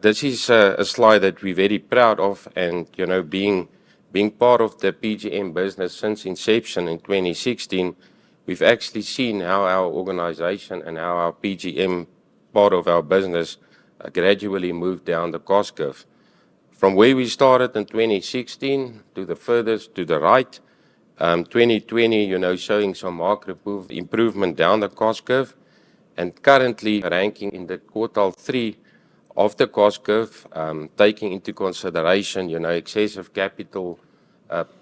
This is a slide that we're very proud of, and being part of the PGM business since inception in 2016, we've actually seen how our organization and how our PGM part of our business gradually moved down the cost curve. From where we started in 2016 to the furthest to the right, 2020, showing some marked improvement down the cost curve, and currently ranking in the quartile 3 of the cost curve, taking into consideration, excessive capital,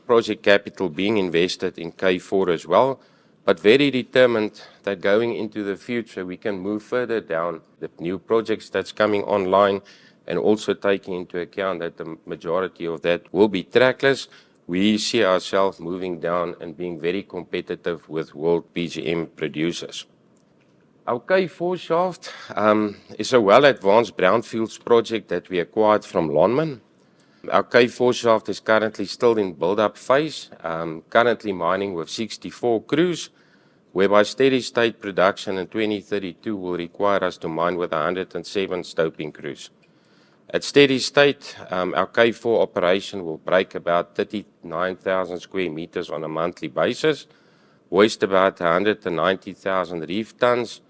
project capital being invested in K4 as well, but very determined that going into the future, we can move further down the new projects that's coming online, and also taking into account that the majority of that will be trackless. We see ourselves moving down and being very competitive with world PGM producers. Our K4 shaft is a well-advanced brownfields project that we acquired from Lonmin. Our K4 shaft is currently still in build-up phase, currently mining with 64 crews, whereby steady-state production in 2032 will require us to mine with 107 stoping crews. At steady state, our K4 operation will break about 39,000 square meters on a monthly basis, waste about 190,000 reef tons,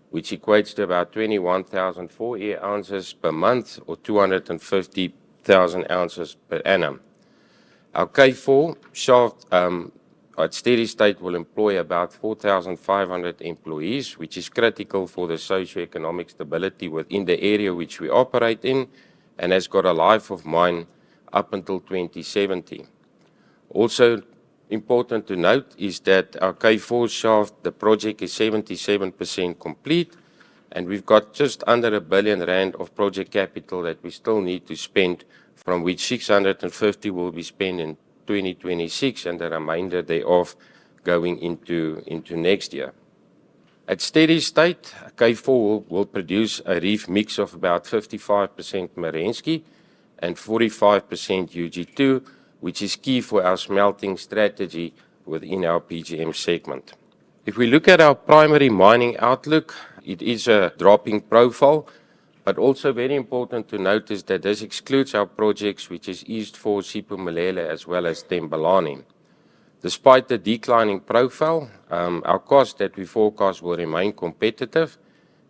which equates to about 21,000 4E ounces per month or 250,000 ounces per annum. Our K4 shaft at steady state will employ about 4,500 employees, which is critical for the socio-economic stability within the area which we operate in, and has got a life of mine up until 2070. Also important to note is that our K4 shaft, the project is 77% complete, and we've got just under R1 billion of project capital that we still need to spend, from which 650 will be spent in 2026 and the remainder thereof going into next year. At steady state, K4 will produce a reef mix of about 55% Merensky and 45% UG2, which is key for our smelting strategy within our PGM segment. If we look at our primary mining outlook, it is a dropping profile, but also very important to notice that this excludes our projects, which is East 4, Siphumelele, as well as Thembalani. Despite the declining profile, our costs that we forecast will remain competitive,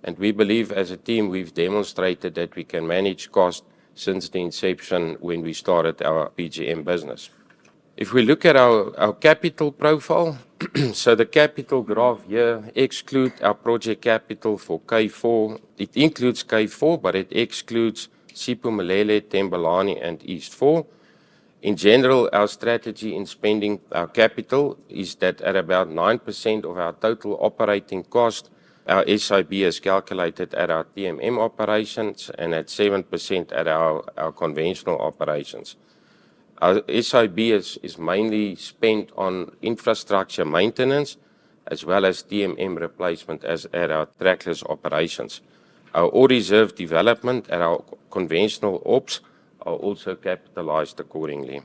and we believe as a team we've demonstrated that we can manage costs since the inception when we started our PGM business. If we look at our capital profile, so the capital graph here excludes our project capital for K4. It includes K4, but it excludes Siphumelele, Thembalani, and East 4. In general, our strategy in spending our capital is that at about 9% of our total operating cost, our SIB is calculated at our TMM operations and at 7% at our conventional operations. Our SIB is mainly spent on infrastructure maintenance as well as TMM replacement as at our trackless operations. Our ore reserve development at our conventional ops are also capitalized accordingly.